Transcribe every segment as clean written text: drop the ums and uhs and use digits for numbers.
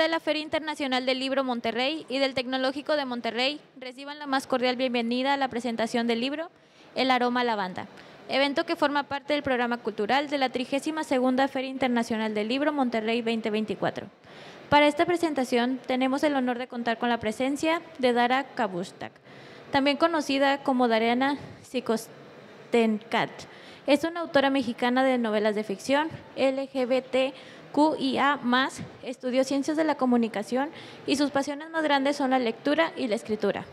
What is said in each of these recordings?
nombre de la Feria Internacional del Libro Monterrey y del Tecnológico de Monterrey, reciban la más cordial bienvenida a la presentación del libro El aroma a lavanda, evento que forma parte del programa cultural de la 32ª Feria Internacional del Libro Monterrey 2024. Para esta presentación tenemos el honor de contar con la presencia de Dara Kabustak, también conocida como Dariana Xicostencat. Es una autora mexicana de novelas de ficción, LGBTQIA+, estudió Ciencias de la Comunicación y sus pasiones más grandes son la lectura y la escritura,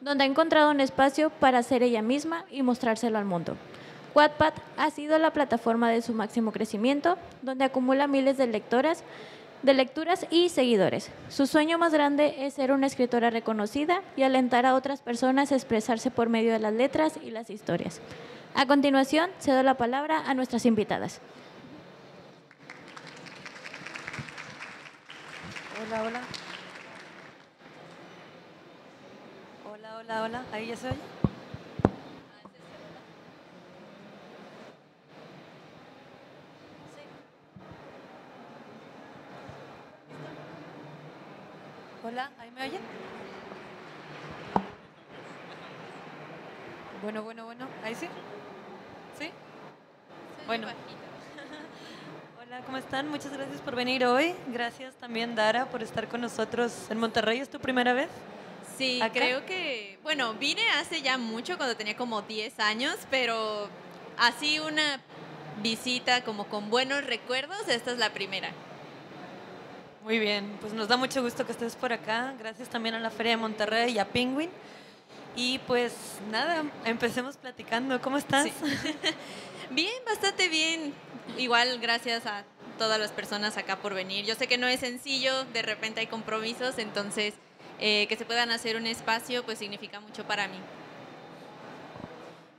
donde ha encontrado un espacio para ser ella misma y mostrárselo al mundo. Wattpad ha sido la plataforma de su máximo crecimiento, donde acumula miles de lecturas y seguidores. Su sueño más grande es ser una escritora reconocida y alentar a otras personas a expresarse por medio de las letras y las historias. A continuación, cedo la palabra a nuestras invitadas. Hola, hola. Hola, hola, hola. ¿Ahí ya se oye? Hola, ¿ahí me oyen? Bueno. ¿Ahí sí? ¿Sí? Bueno. Hola, ¿cómo están? Muchas gracias por venir hoy. Gracias también, Dara, por estar con nosotros en Monterrey. ¿Es tu primera vez? Sí, ¿Acá? creo que, bueno, vine hace ya mucho, cuando tenía como 10 años, pero así una visita como con buenos recuerdos, esta es la primera. Muy bien, pues nos da mucho gusto que estés por acá. Gracias también a la Feria de Monterrey y a Penguin. Y pues nada, empecemos platicando. ¿Cómo estás? Sí. Bien, bastante bien. Igual gracias a todas las personas acá por venir. Yo sé que no es sencillo, de repente hay compromisos, entonces que se puedan hacer un espacio pues significa mucho para mí.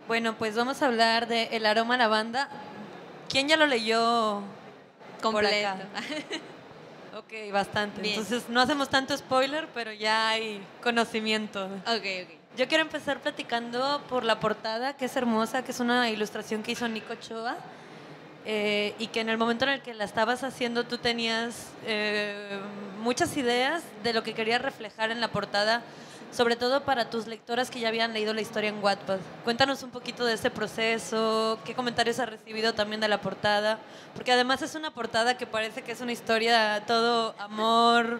Bueno, pues vamos a hablar de El aroma a lavanda. ¿Quién ya lo leyó Completo. por acá? Ok, bastante. Bien. Entonces no hacemos tanto spoiler, pero ya hay conocimiento. Ok. Yo quiero empezar platicando por la portada, que es hermosa, que es una ilustración que hizo Nico Ochoa, y que en el momento en el que la estabas haciendo tú tenías muchas ideas de lo que querías reflejar en la portada, sobre todo para tus lectoras que ya habían leído la historia en Wattpad. Cuéntanos un poquito de ese proceso, qué comentarios has recibido también de la portada, porque además es una portada que parece que es una historia todo amor,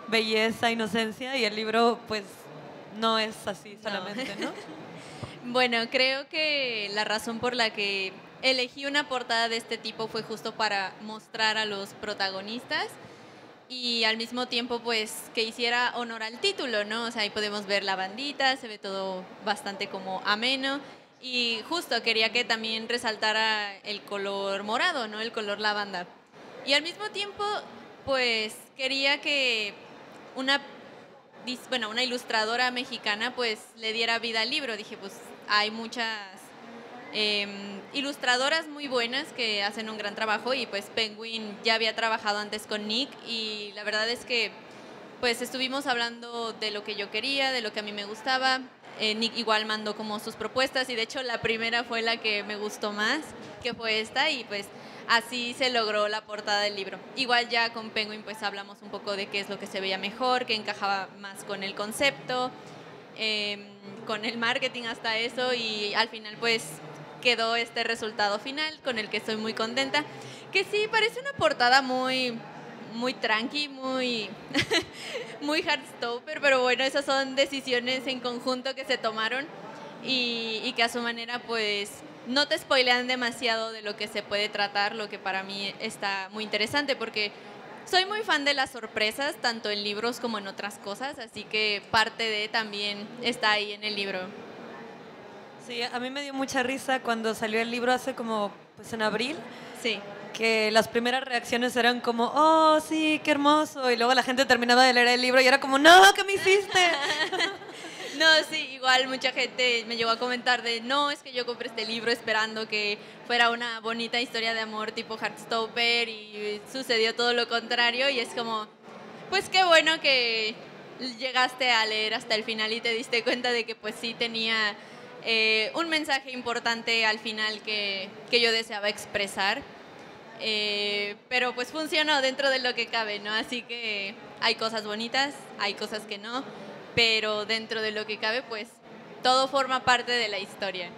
belleza, inocencia, y el libro pues no es así solamente, ¿no? Bueno, creo que la razón por la que elegí una portada de este tipo fue justo para mostrar a los protagonistas y al mismo tiempo pues que hiciera honor al título, ¿no? O sea, ahí podemos ver la bandita, se ve todo bastante como ameno y justo quería que también resaltara el color morado, ¿no? El color lavanda. Y al mismo tiempo pues quería que una ilustradora mexicana pues le diera vida al libro. Dije, pues hay muchas ilustradoras muy buenas que hacen un gran trabajo y pues Penguin ya había trabajado antes con Nick y la verdad es que pues estuvimos hablando de lo que yo quería, de lo que a mí me gustaba. Nick igual mandó como sus propuestas y de hecho la primera fue la que me gustó más, que fue esta, y pues así se logró la portada del libro. Igual ya con Penguin pues hablamos un poco de qué es lo que se veía mejor, qué encajaba más con el concepto, con el marketing, hasta eso, y al final pues quedó este resultado final con el que estoy muy contenta, que sí parece una portada muy tranqui, muy muy Heartstopper, pero bueno, esas son decisiones en conjunto que se tomaron y que a su manera pues no te spoilean demasiado de lo que se puede tratar, lo que para mí está muy interesante porque soy muy fan de las sorpresas, tanto en libros como en otras cosas, así que parte de también está ahí en el libro. Sí, a mí me dio mucha risa cuando salió el libro hace como, pues en abril. Sí. Que las primeras reacciones eran como, oh, sí, qué hermoso. Y luego la gente terminaba de leer el libro y era como, no, ¿qué me hiciste? No, sí, igual mucha gente me llegó a comentar de, no, es que yo compré este libro esperando que fuera una bonita historia de amor tipo Heartstopper y sucedió todo lo contrario y es como, pues qué bueno que llegaste a leer hasta el final y te diste cuenta de que pues sí tenía un mensaje importante al final que yo deseaba expresar. Pero pues funcionó dentro de lo que cabe, ¿no? Así que hay cosas bonitas, hay cosas que no, pero dentro de lo que cabe, pues todo forma parte de la historia.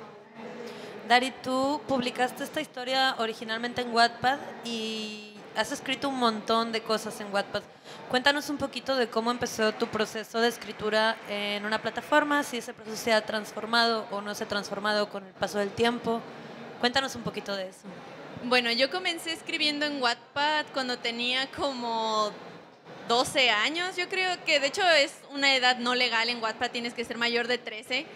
Dari, tú publicaste esta historia originalmente en Wattpad y has escrito un montón de cosas en Wattpad. Cuéntanos un poquito de cómo empezó tu proceso de escritura en una plataforma, si ese proceso se ha transformado o no se ha transformado con el paso del tiempo. Cuéntanos un poquito de eso. Bueno, yo comencé escribiendo en Wattpad cuando tenía como 12 años, yo creo que de hecho es una edad no legal en Wattpad, tienes que ser mayor de 13,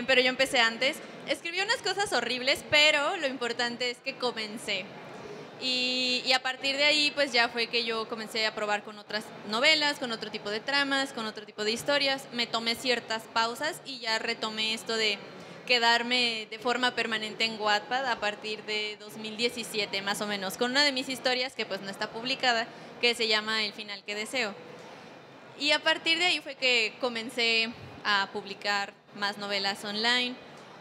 pero yo empecé antes. Escribí unas cosas horribles, pero lo importante es que comencé. Y a partir de ahí, pues ya fue que yo comencé a probar con otras novelas, con otro tipo de tramas, con otro tipo de historias. Me tomé ciertas pausas y ya retomé esto de quedarme de forma permanente en Wattpad a partir de 2017 más o menos, con una de mis historias que pues no está publicada, que se llama El final que deseo. Y a partir de ahí fue que comencé a publicar más novelas online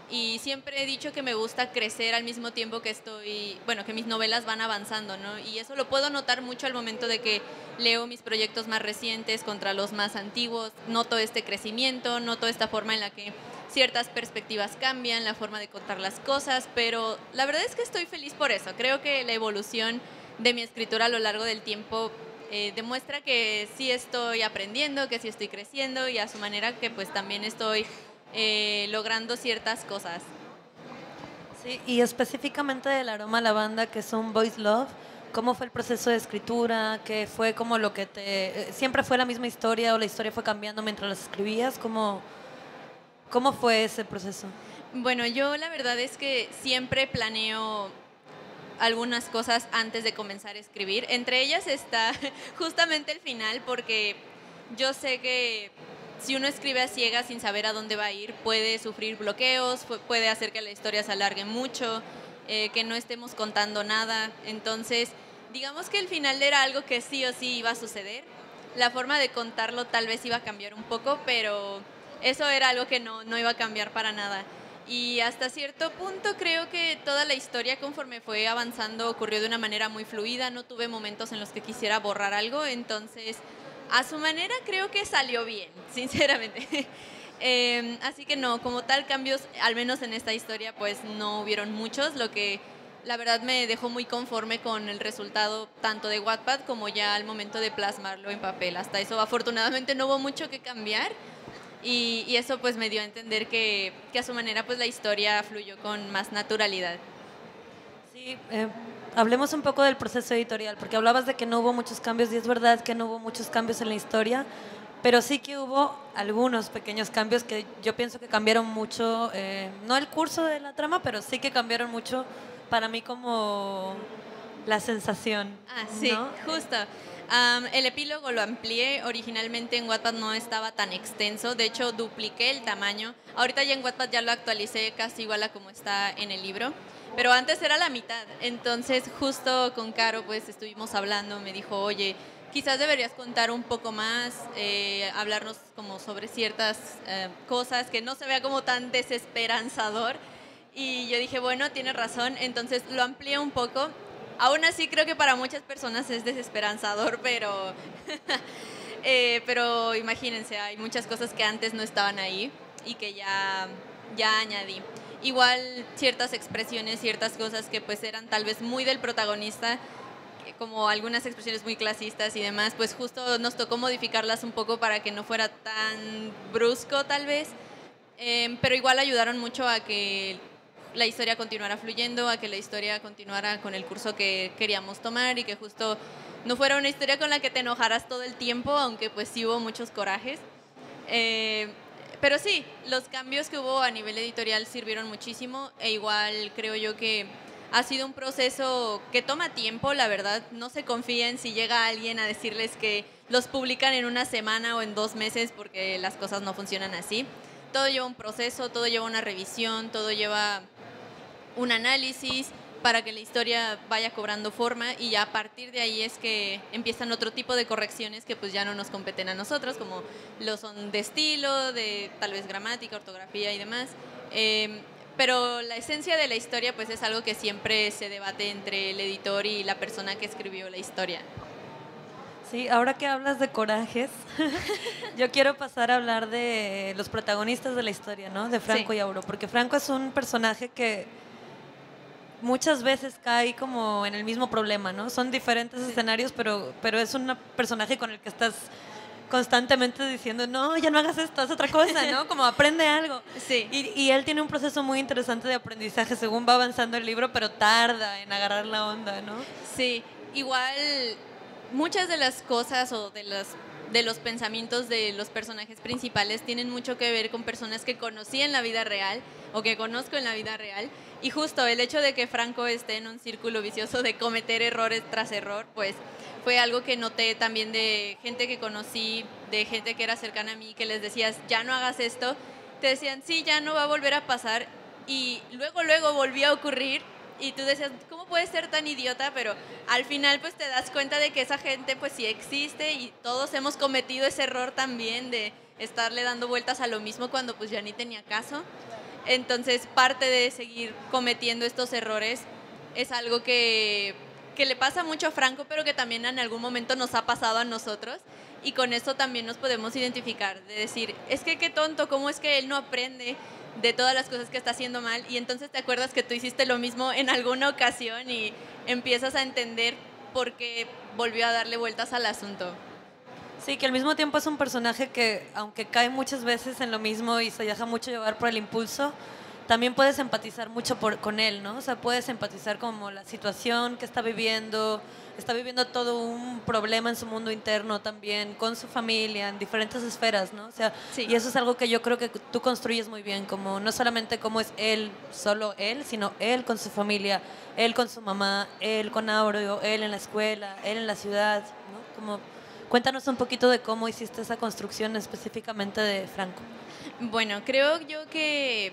y siempre he dicho que me gusta crecer al mismo tiempo que que mis novelas van avanzando, ¿no? Y eso lo puedo notar mucho al momento de que leo mis proyectos más recientes contra los más antiguos, noto este crecimiento, noto esta forma en la que ciertas perspectivas cambian, la forma de contar las cosas, pero la verdad es que estoy feliz por eso. Creo que la evolución de mi escritura a lo largo del tiempo demuestra que sí estoy aprendiendo, que sí estoy creciendo y a su manera que pues también estoy logrando ciertas cosas. Sí, y específicamente del Aroma a Lavanda, que es un voice love, ¿cómo fue el proceso de escritura? ¿Qué fue como lo que siempre fue la misma historia o la historia fue cambiando mientras las escribías? ¿Cómo fue ese proceso? Bueno, yo la verdad es que siempre planeo algunas cosas antes de comenzar a escribir. Entre ellas está justamente el final, porque yo sé que si uno escribe a ciegas sin saber a dónde va a ir, puede sufrir bloqueos, puede hacer que la historia se alargue mucho, que no estemos contando nada. Entonces, digamos que el final era algo que sí o sí iba a suceder. La forma de contarlo tal vez iba a cambiar un poco, pero eso era algo que no iba a cambiar para nada. Y hasta cierto punto creo que toda la historia conforme fue avanzando ocurrió de una manera muy fluida, no tuve momentos en los que quisiera borrar algo, entonces a su manera creo que salió bien, sinceramente. Así que no, como tal cambios, al menos en esta historia, pues no hubieron muchos, lo que la verdad me dejó muy conforme con el resultado tanto de Wattpad como ya al momento de plasmarlo en papel. Hasta eso afortunadamente no hubo mucho que cambiar. Y eso pues me dio a entender que a su manera pues la historia fluyó con más naturalidad. Sí, hablemos un poco del proceso editorial, porque hablabas de que no hubo muchos cambios y es verdad que no hubo muchos cambios en la historia, pero sí que hubo algunos pequeños cambios que yo pienso que cambiaron mucho, no el curso de la trama, pero sí que cambiaron mucho para mí como la sensación. Ah, sí, ¿no? justo. El epílogo lo amplié, originalmente en Wattpad no estaba tan extenso, de hecho dupliqué el tamaño, ahorita ya en Wattpad ya lo actualicé casi igual a como está en el libro, pero antes era la mitad, entonces justo con Caro pues estuvimos hablando, me dijo, oye, quizás deberías contar un poco más, hablarnos como sobre ciertas cosas, que no se vea como tan desesperanzador, y yo dije, bueno, tienes razón, entonces lo amplié un poco. Aún así creo que para muchas personas es desesperanzador, pero imagínense, hay muchas cosas que antes no estaban ahí y que ya añadí. Igual ciertas expresiones, ciertas cosas que pues eran tal vez muy del protagonista, como algunas expresiones muy clasistas y demás, pues justo nos tocó modificarlas un poco para que no fuera tan brusco tal vez, pero igual ayudaron mucho a que la historia continuara fluyendo, a que la historia continuara con el curso que queríamos tomar y que justo no fuera una historia con la que te enojaras todo el tiempo, aunque pues sí hubo muchos corajes. Pero sí, los cambios que hubo a nivel editorial sirvieron muchísimo e igual creo yo que ha sido un proceso que toma tiempo, la verdad. No se confíen si llega alguien a decirles que los publican en una semana o en 2 meses porque las cosas no funcionan así. Todo lleva un proceso, todo lleva una revisión, todo lleva un análisis para que la historia vaya cobrando forma y ya a partir de ahí es que empiezan otro tipo de correcciones que pues ya no nos competen a nosotros, como lo son de estilo, de tal vez gramática, ortografía y demás. Pero la esencia de la historia pues es algo que siempre se debate entre el editor y la persona que escribió la historia. Sí, ahora que hablas de corajes, yo quiero pasar a hablar de los protagonistas de la historia, ¿no? De Franco Sí. y Auro, porque Franco es un personaje que muchas veces cae como en el mismo problema, ¿no? Son diferentes escenarios, pero es un personaje con el que estás constantemente diciendo, no, ya no hagas esto, haz otra cosa, ¿no? Como aprende algo. Sí. Y él tiene un proceso muy interesante de aprendizaje según va avanzando el libro, pero tarda en agarrar la onda, ¿no? Sí, igual muchas de las cosas o de los pensamientos de los personajes principales tienen mucho que ver con personas que conocí en la vida real o que conozco en la vida real. Y justo el hecho de que Franco esté en un círculo vicioso de cometer errores tras error, pues fue algo que noté también de gente que conocí, de gente que era cercana a mí, que les decías, ya no hagas esto, te decían, sí, ya no va a volver a pasar, y luego volvió a ocurrir, y tú decías, ¿cómo puedes ser tan idiota? Pero al final pues te das cuenta de que esa gente pues sí existe, y todos hemos cometido ese error también de estarle dando vueltas a lo mismo cuando pues ya ni tenía caso. Entonces parte de seguir cometiendo estos errores es algo que le pasa mucho a Franco, pero que también en algún momento nos ha pasado a nosotros, y con eso también nos podemos identificar, de decir, es que qué tonto, ¿cómo es que él no aprende de todas las cosas que está haciendo mal? Y entonces te acuerdas que tú hiciste lo mismo en alguna ocasión y empiezas a entender por qué volvió a darle vueltas al asunto. Sí, que al mismo tiempo es un personaje que, aunque cae muchas veces en lo mismo y se deja mucho llevar por el impulso, también puedes empatizar mucho con él, ¿no? O sea, puedes empatizar como la situación que está viviendo todo un problema en su mundo interno también, con su familia, en diferentes esferas, ¿no? O sea, Sí. y eso es algo que yo creo que tú construyes muy bien, como no solamente cómo es él, solo él, sino él con su familia, él con su mamá, él con Aureo, él en la escuela, él en la ciudad, ¿no? Como, cuéntanos un poquito de cómo hiciste esa construcción específicamente de Franco. Bueno, creo yo que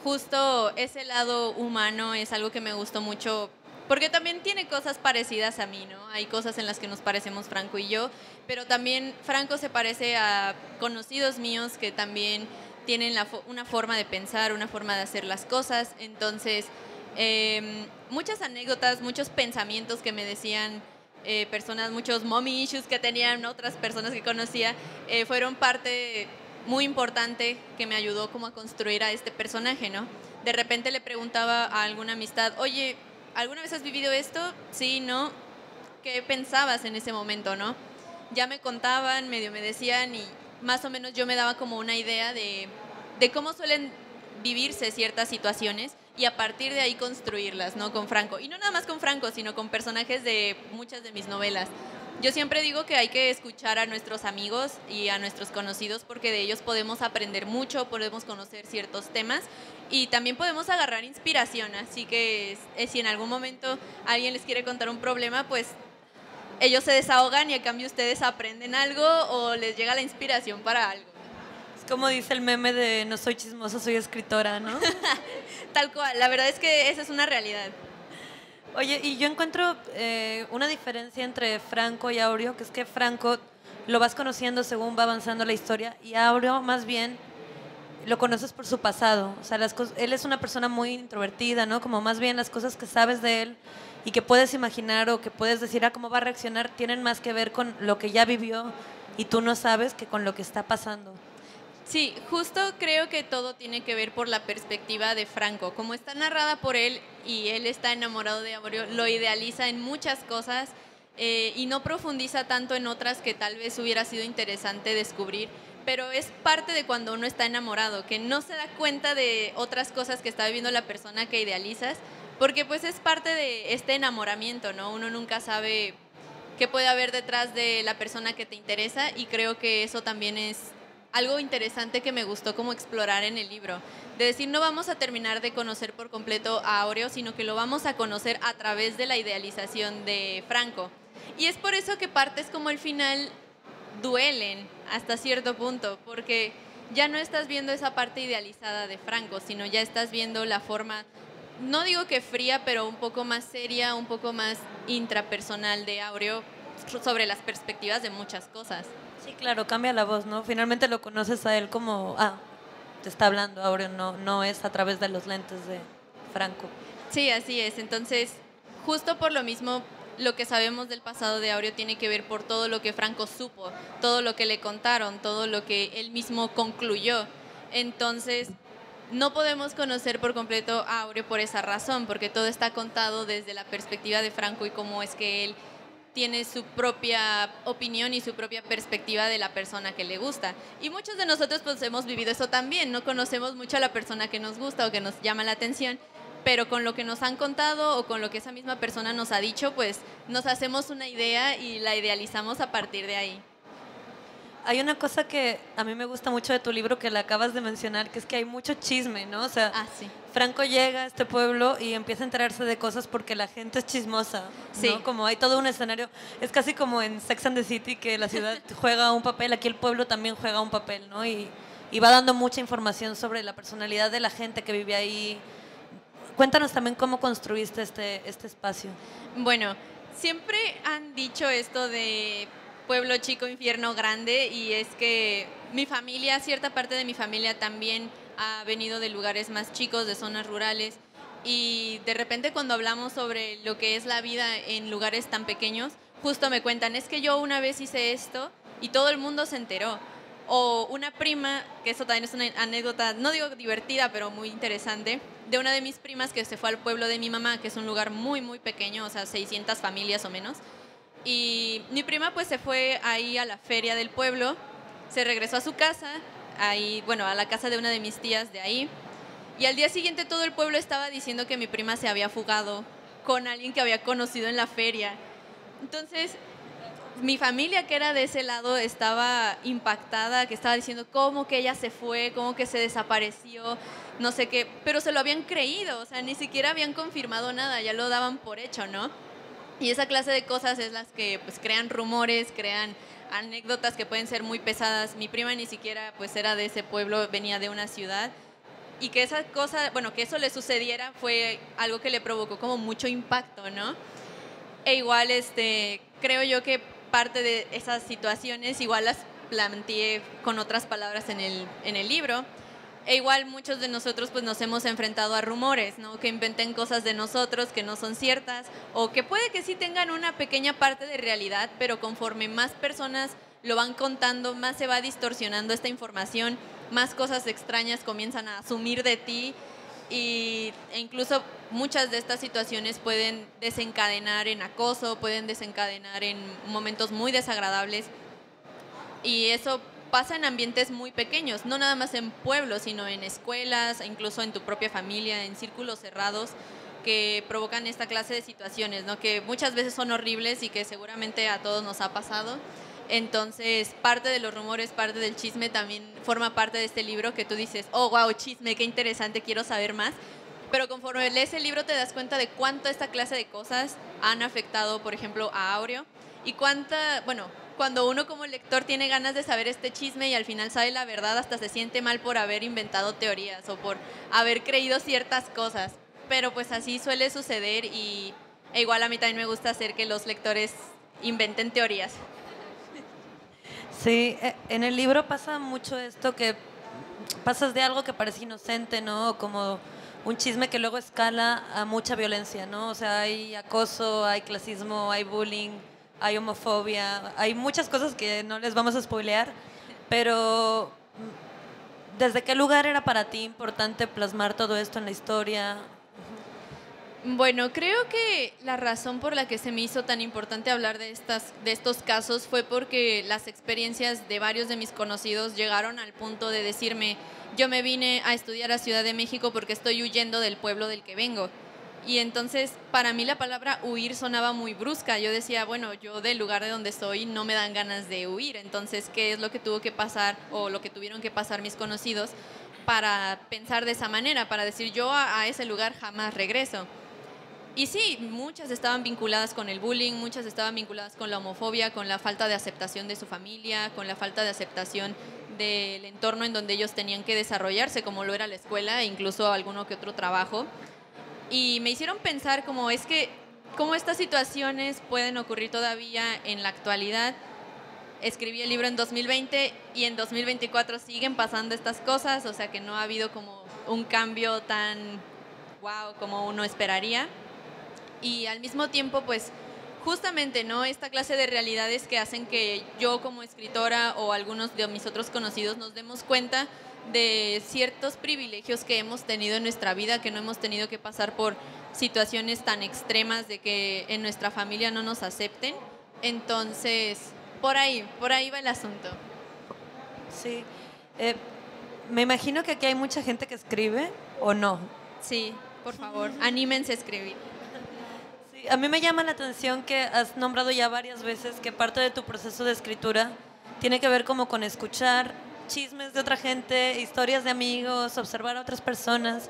justo ese lado humano es algo que me gustó mucho, porque también tiene cosas parecidas a mí, ¿no? Hay cosas en las que nos parecemos Franco y yo, pero también Franco se parece a conocidos míos que también tienen una forma de pensar, una forma de hacer las cosas. Entonces, muchas anécdotas, muchos pensamientos que me decían personas, muchos mommy issues que tenían otras personas que conocía, fueron parte muy importante que me ayudó como a construir a este personaje, ¿no? De repente le preguntaba a alguna amistad, oye, ¿alguna vez has vivido esto? Sí, ¿no? ¿Qué pensabas en ese momento, no? Ya me contaban, medio me decían, y más o menos yo me daba como una idea de cómo suelen vivirse ciertas situaciones, y a partir de ahí construirlas, ¿no? Con Franco. Y no nada más con Franco, sino con personajes de muchas de mis novelas. Yo siempre digo que hay que escuchar a nuestros amigos y a nuestros conocidos, porque de ellos podemos aprender mucho, podemos conocer ciertos temas y también podemos agarrar inspiración. Así que si en algún momento alguien les quiere contar un problema, pues ellos se desahogan y a cambio ustedes aprenden algo o les llega la inspiración para algo. Es como dice el meme de no soy chismosa, soy escritora, ¿no? Tal cual, la verdad es que esa es una realidad. Oye, y yo encuentro una diferencia entre Franco y Aureo, que es que Franco lo vas conociendo según va avanzando la historia, y Aureo más bien lo conoces por su pasado. O sea, él es una persona muy introvertida, ¿no? Como más bien las cosas que sabes de él y que puedes imaginar o que puedes decir, cómo va a reaccionar, tienen más que ver con lo que ya vivió y tú no sabes que con lo que está pasando. Sí, justo creo que todo tiene que ver por la perspectiva de Franco. Como está narrada por él y él está enamorado de Aureo, lo idealiza en muchas cosas y no profundiza tanto en otras que tal vez hubiera sido interesante descubrir. Pero es parte de cuando uno está enamorado, que no se da cuenta de otras cosas que está viviendo la persona que idealizas, porque pues es parte de este enamoramiento, ¿no? Uno nunca sabe qué puede haber detrás de la persona que te interesa, y creo que eso también es algo interesante que me gustó como explorar en el libro, de decir, no vamos a terminar de conocer por completo a Aureo, sino que lo vamos a conocer a través de la idealización de Franco. Y es por eso que partes como el final duelen hasta cierto punto, porque ya no estás viendo esa parte idealizada de Franco, sino ya estás viendo la forma, no digo que fría, pero un poco más seria, un poco más intrapersonal de Aureo sobre las perspectivas de muchas cosas. Sí, claro, cambia la voz, ¿no? Finalmente lo conoces a él como, te está hablando Aureo, no es a través de los lentes de Franco. Sí, así es. Entonces, justo por lo mismo, lo que sabemos del pasado de Aureo tiene que ver por todo lo que Franco supo, todo lo que le contaron, todo lo que él mismo concluyó. Entonces, no podemos conocer por completo a Aureo por esa razón, porque todo está contado desde la perspectiva de Franco y cómo es que él tiene su propia opinión y su propia perspectiva de la persona que le gusta. Y muchos de nosotros pues hemos vivido eso también, no conocemos mucho a la persona que nos gusta o que nos llama la atención, pero con lo que nos han contado o con lo que esa misma persona nos ha dicho, pues nos hacemos una idea y la idealizamos a partir de ahí. Hay una cosa que a mí me gusta mucho de tu libro que la acabas de mencionar, que es que hay mucho chisme, ¿no? O sea, sí. Franco llega a este pueblo y empieza a enterarse de cosas porque la gente es chismosa, ¿no? Sí. Como hay todo un escenario, es casi como en Sex and the City, que la ciudad juega un papel, aquí el pueblo también juega un papel, ¿no? Y va dando mucha información sobre la personalidad de la gente que vive ahí. Cuéntanos también cómo construiste este espacio. Bueno, siempre han dicho esto de pueblo chico, infierno grande, y es que mi familia, cierta parte de mi familia también ha venido de lugares más chicos, de zonas rurales, y de repente cuando hablamos sobre lo que es la vida en lugares tan pequeños, justo me cuentan, es que yo una vez hice esto y todo el mundo se enteró. O una prima, que eso también es una anécdota, no digo divertida, pero muy interesante, de una de mis primas que se fue al pueblo de mi mamá, que es un lugar muy, muy pequeño, o sea, 600 familias o menos. Y mi prima pues se fue ahí a la feria del pueblo, se regresó a su casa, ahí, bueno, a la casa de una de mis tías de ahí. Y al día siguiente todo el pueblo estaba diciendo que mi prima se había fugado con alguien que había conocido en la feria. Entonces, mi familia que era de ese lado estaba impactada, que estaba diciendo cómo que ella se fue, cómo que se desapareció, no sé qué, pero se lo habían creído, o sea, ni siquiera habían confirmado nada, ya lo daban por hecho, ¿no? Y esa clase de cosas es las que pues crean rumores, crean anécdotas que pueden ser muy pesadas. Mi prima ni siquiera pues era de ese pueblo, venía de una ciudad. Y que esa cosa, bueno, que eso le sucediera fue algo que le provocó como mucho impacto, ¿no? E igual, creo yo que parte de esas situaciones igual las planteé con otras palabras en el libro. E igual muchos de nosotros pues nos hemos enfrentado a rumores, ¿no? Que inventen cosas de nosotros que no son ciertas o que puede que sí tengan una pequeña parte de realidad, pero conforme más personas lo van contando, más se va distorsionando esta información, más cosas extrañas comienzan a asumir de ti e incluso muchas de estas situaciones pueden desencadenar en acoso, pueden desencadenar en momentos muy desagradables y eso pasa en ambientes muy pequeños, no nada más en pueblos, sino en escuelas, incluso en tu propia familia, en círculos cerrados que provocan esta clase de situaciones, ¿no? Que muchas veces son horribles y que seguramente a todos nos ha pasado. Entonces, parte de los rumores, parte del chisme también forma parte de este libro que tú dices, oh, wow, chisme, qué interesante, quiero saber más. Pero conforme lees el libro te das cuenta de cuánto esta clase de cosas han afectado, por ejemplo, a Aureo y cuando uno como lector tiene ganas de saber este chisme y al final sabe la verdad, hasta se siente mal por haber inventado teorías o por haber creído ciertas cosas. Pero pues así suele suceder e igual a mí también me gusta hacer que los lectores inventen teorías. Sí, en el libro pasa mucho esto que pasas de algo que parece inocente, ¿no? Como un chisme que luego escala a mucha violencia, ¿no? O sea, hay acoso, hay clasismo, hay bullying, hay homofobia, hay muchas cosas que no les vamos a spoilear, pero ¿desde qué lugar era para ti importante plasmar todo esto en la historia? Bueno, creo que la razón por la que se me hizo tan importante hablar de estos casos fue porque las experiencias de varios de mis conocidos llegaron al punto de decirme, yo me vine a estudiar a Ciudad de México porque estoy huyendo del pueblo del que vengo. Y entonces para mí la palabra huir sonaba muy brusca. Yo decía, bueno, yo del lugar de donde soy no me dan ganas de huir. Entonces, ¿qué es lo que tuvo que pasar o lo que tuvieron que pasar mis conocidos para pensar de esa manera? Para decir, yo a ese lugar jamás regreso. Y sí, muchas estaban vinculadas con el bullying, muchas estaban vinculadas con la homofobia, con la falta de aceptación de su familia, con la falta de aceptación del entorno en donde ellos tenían que desarrollarse, como lo era la escuela e incluso alguno que otro trabajo. Y me hicieron pensar cómo estas situaciones pueden ocurrir todavía en la actualidad. Escribí el libro en 2020 y en 2024 siguen pasando estas cosas, o sea que no ha habido como un cambio tan wow como uno esperaría. Y al mismo tiempo, pues, justamente, ¿no? Esta clase de realidades que hacen que yo como escritora o algunos de mis otros conocidos nos demos cuenta de ciertos privilegios que hemos tenido en nuestra vida, que no hemos tenido que pasar por situaciones tan extremas de que en nuestra familia no nos acepten. Entonces, por ahí va el asunto. Sí. Me imagino que aquí hay mucha gente que escribe, ¿o no? Sí, por favor, anímense a escribir. Sí, a mí me llama la atención que has nombrado ya varias veces que parte de tu proceso de escritura tiene que ver como con escuchar chismes de otra gente, historias de amigos, observar a otras personas.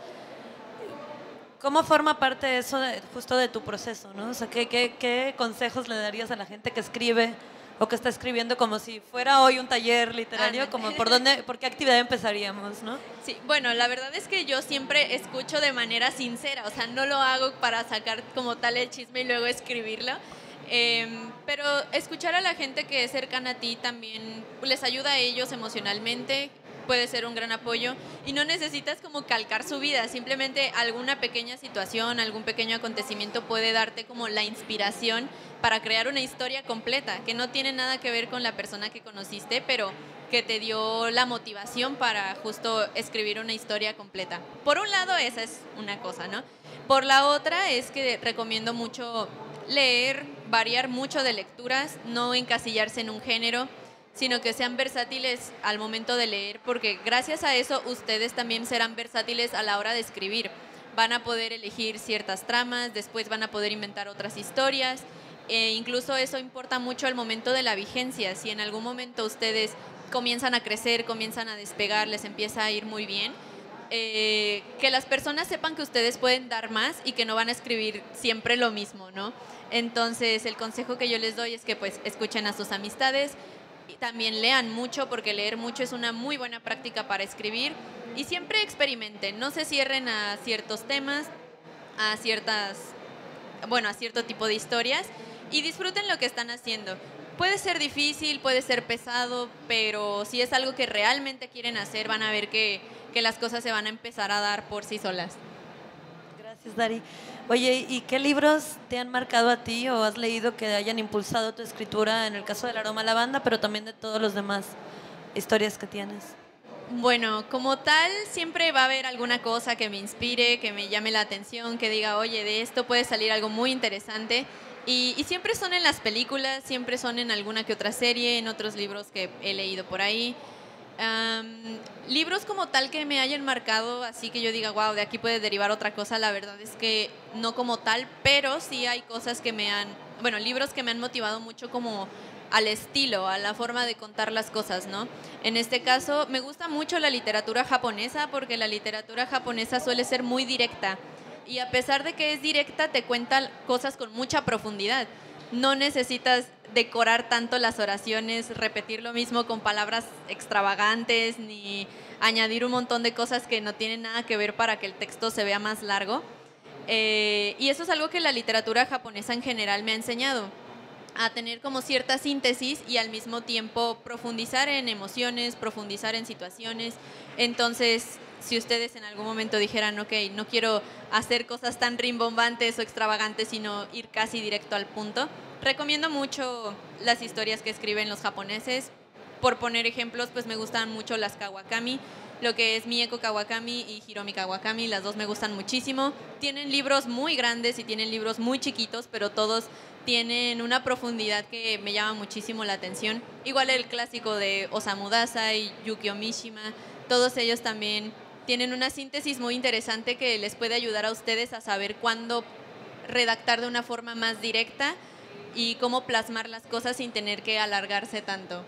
¿Cómo forma parte eso justo de tu proceso, ¿no? O sea, ¿qué consejos le darías a la gente que escribe o que está escribiendo como si fuera hoy un taller literario? Como por qué actividad empezaríamos, ¿no? Sí, bueno, la verdad es que yo siempre escucho de manera sincera, o sea, no lo hago para sacar como tal el chisme y luego escribirlo. Pero escuchar a la gente que es cercana a ti también les ayuda a ellos emocionalmente, puede ser un gran apoyo y no necesitas como calcar su vida, simplemente alguna pequeña situación, algún pequeño acontecimiento puede darte como la inspiración para crear una historia completa, que no tiene nada que ver con la persona que conociste, pero que te dio la motivación para justo escribir una historia completa. Por un lado, esa es una cosa, ¿no? Por la otra es que recomiendo mucho leer, variar mucho de lecturas, no encasillarse en un género, sino que sean versátiles al momento de leer, porque gracias a eso ustedes también serán versátiles a la hora de escribir. Van a poder elegir ciertas tramas, después van a poder inventar otras historias, e incluso eso importa mucho al momento de la vigencia. Si en algún momento ustedes comienzan a crecer, comienzan a despegar, les empieza a ir muy bien, que las personas sepan que ustedes pueden dar más y que no van a escribir siempre lo mismo, ¿no? Entonces, el consejo que yo les doy es que pues escuchen a sus amistades y también lean mucho, porque leer mucho es una muy buena práctica para escribir, y siempre experimenten, no se cierren a ciertos temas, a cierto tipo de historias, y disfruten lo que están haciendo. Puede ser difícil, puede ser pesado, pero si es algo que realmente quieren hacer, van a ver que las cosas se van a empezar a dar por sí solas. Gracias, Dari. Oye, ¿y qué libros te han marcado a ti o has leído que hayan impulsado tu escritura, en el caso del aroma a lavanda, pero también de todos los demás historias que tienes? Bueno, como tal, siempre va a haber alguna cosa que me inspire, que me llame la atención, que diga, oye, de esto puede salir algo muy interesante. Y siempre son en las películas, siempre son en alguna que otra serie, en otros libros que he leído por ahí. Libros como tal que me hayan marcado, así que yo diga, wow, de aquí puede derivar otra cosa, la verdad es que no como tal, pero sí hay cosas que libros que me han motivado mucho como al estilo, a la forma de contar las cosas, ¿no? En este caso, me gusta mucho la literatura japonesa, porque la literatura japonesa suele ser muy directa, y a pesar de que es directa, te cuenta cosas con mucha profundidad. No necesitas decorar tanto las oraciones, repetir lo mismo con palabras extravagantes, ni añadir un montón de cosas que no tienen nada que ver para que el texto se vea más largo. Y eso es algo que la literatura japonesa en general me ha enseñado, a tener como cierta síntesis y al mismo tiempo profundizar en emociones, profundizar en situaciones. Entonces, si ustedes en algún momento dijeran, ok, no quiero hacer cosas tan rimbombantes o extravagantes, sino ir casi directo al punto, recomiendo mucho las historias que escriben los japoneses. Por poner ejemplos, pues me gustan mucho las Kawakami, lo que es Mieko Kawakami y Hiromi Kawakami, las dos me gustan muchísimo. Tienen libros muy grandes y tienen libros muy chiquitos, pero todos tienen una profundidad que me llama muchísimo la atención. Igual el clásico de Osamu Dazai, Yukio Mishima, todos ellos también tienen una síntesis muy interesante que les puede ayudar a ustedes a saber cuándo redactar de una forma más directa y cómo plasmar las cosas sin tener que alargarse tanto.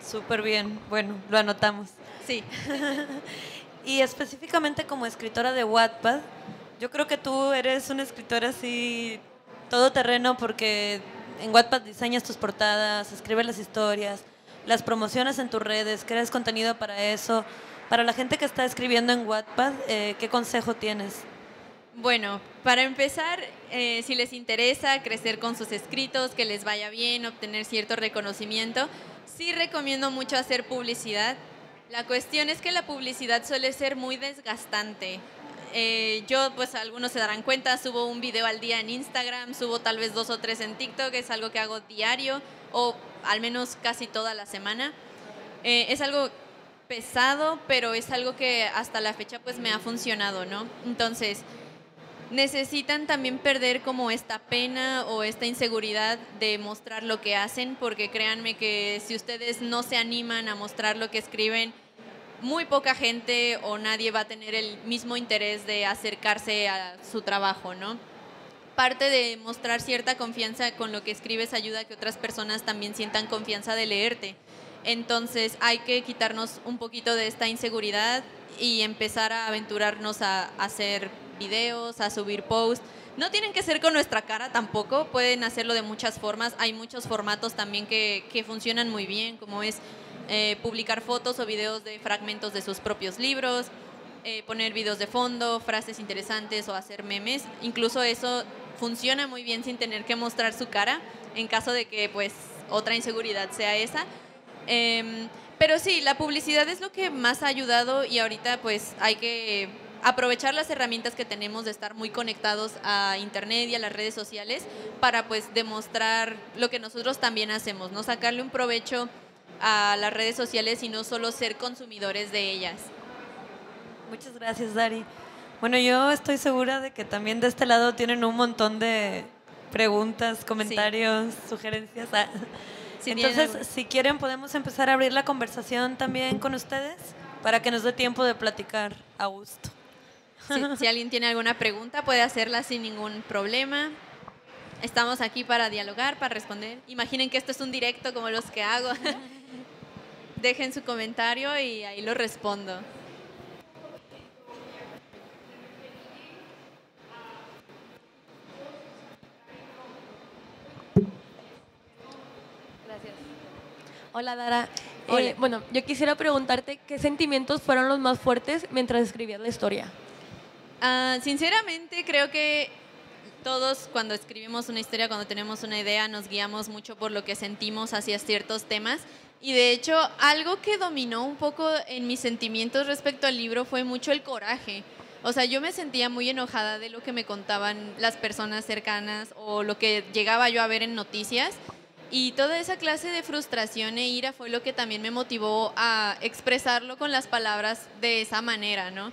Súper bien, bueno, lo anotamos. Sí. Y específicamente como escritora de Wattpad, yo creo que tú eres una escritora así todoterreno, porque en Wattpad diseñas tus portadas, escribes las historias, las promocionas en tus redes, creas contenido para eso. Para la gente que está escribiendo en Wattpad, ¿qué consejo tienes? Bueno, para empezar, si les interesa crecer con sus escritos, que les vaya bien, obtener cierto reconocimiento, sí recomiendo mucho hacer publicidad. La cuestión es que la publicidad suele ser muy desgastante. Yo, pues algunos se darán cuenta, subo un video al día en Instagram, subo tal vez 2 o 3 en TikTok, es algo que hago diario o al menos casi toda la semana. Es algo pesado, pero es algo que hasta la fecha pues me ha funcionado, ¿no? Entonces, necesitan también perder como esta pena o esta inseguridad de mostrar lo que hacen, porque créanme que si ustedes no se animan a mostrar lo que escriben, muy poca gente o nadie va a tener el mismo interés de acercarse a su trabajo, ¿no? Parte de mostrar cierta confianza con lo que escribes ayuda a que otras personas también sientan confianza de leerte. Entonces hay que quitarnos un poquito de esta inseguridad y empezar a aventurarnos a hacer videos, a subir posts. No tienen que ser con nuestra cara tampoco, pueden hacerlo de muchas formas. Hay muchos formatos también que funcionan muy bien, como es publicar fotos o videos de fragmentos de sus propios libros, poner videos de fondo, frases interesantes o hacer memes. Incluso eso funciona muy bien sin tener que mostrar su cara, en caso de que pues otra inseguridad sea esa. Pero sí, la publicidad es lo que más ha ayudado y ahorita pues hay que aprovechar las herramientas que tenemos de estar muy conectados a internet y a las redes sociales para pues demostrar lo que nosotros también hacemos, ¿no? Sacarle un provecho a las redes sociales y no solo ser consumidores de ellas. Muchas gracias, Dari. Bueno, yo estoy segura de que también de este lado tienen un montón de preguntas, comentarios, sugerencias. Sí, entonces, si quieren, podemos empezar a abrir la conversación también con ustedes para que nos dé tiempo de platicar a gusto. Si alguien tiene alguna pregunta, puede hacerla sin ningún problema. Estamos aquí para dialogar, para responder. Imaginen que esto es un directo como los que hago. Dejen su comentario y ahí lo respondo. Gracias. Hola, Dara. Hola. Bueno, yo quisiera preguntarte qué sentimientos fueron los más fuertes mientras escribías la historia. Sinceramente, creo que todos cuando escribimos una historia, cuando tenemos una idea, nos guiamos mucho por lo que sentimos hacia ciertos temas. Y de hecho, algo que dominó un poco en mis sentimientos respecto al libro fue mucho el coraje. O sea, yo me sentía muy enojada de lo que me contaban las personas cercanas o lo que llegaba yo a ver en noticias. Y toda esa clase de frustración e ira fue lo que también me motivó a expresarlo con las palabras de esa manera, ¿no?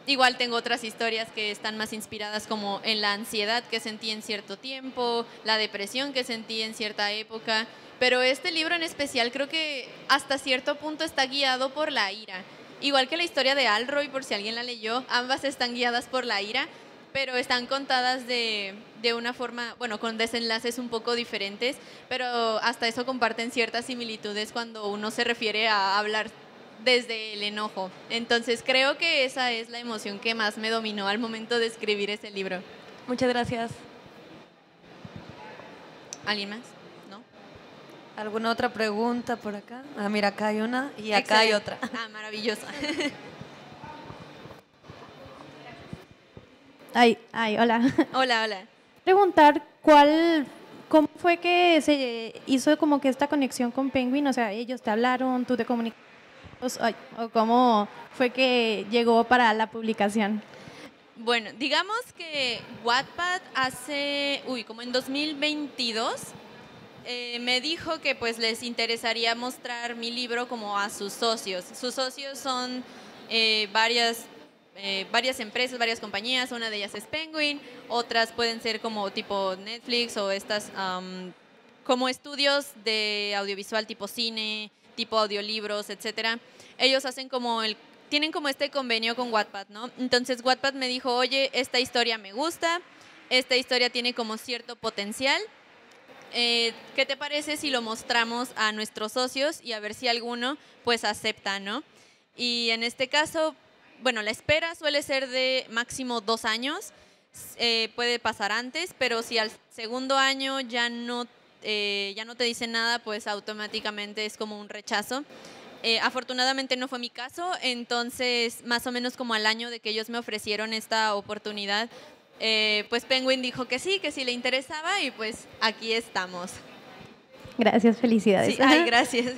Igual tengo otras historias que están más inspiradas como en la ansiedad que sentí en cierto tiempo, la depresión que sentí en cierta época, pero este libro en especial creo que hasta cierto punto está guiado por la ira. Igual que la historia de Alroy, por si alguien la leyó, ambas están guiadas por la ira, pero están contadas de una forma, bueno, con desenlaces un poco diferentes, pero hasta eso comparten ciertas similitudes cuando uno se refiere a hablar desde el enojo. Entonces creo que esa es la emoción que más me dominó al momento de escribir ese libro. Muchas gracias. ¿Alguien más? ¿No? ¿Alguna otra pregunta por acá? Mira, acá hay una y acá hay otra. Maravillosa. Hola. Hola. Preguntar cómo fue que se hizo como que esta conexión con Penguin, o sea, ellos te hablaron, tú te comunicaste, o cómo fue que llegó para la publicación. Bueno, digamos que Wattpad como en 2022, me dijo que pues les interesaría mostrar mi libro como a sus socios. Sus socios son varias empresas, varias compañías, una de ellas es Penguin, otras pueden ser como tipo Netflix o estas como estudios de audiovisual tipo cine, tipo audiolibros, etcétera. Ellos hacen tienen como este convenio con Wattpad, ¿no? Entonces Wattpad me dijo, oye, esta historia me gusta, esta historia tiene como cierto potencial. ¿Qué te parece si lo mostramos a nuestros socios y a ver si alguno pues acepta, ¿no? Y en este caso, bueno, la espera suele ser de máximo 2 años, puede pasar antes, pero si al segundo año ya no te dicen nada, pues automáticamente es como un rechazo. Afortunadamente no fue mi caso, entonces más o menos como al año de que ellos me ofrecieron esta oportunidad, pues Penguin dijo que sí le interesaba y pues aquí estamos. Gracias, felicidades. Sí, ay, gracias.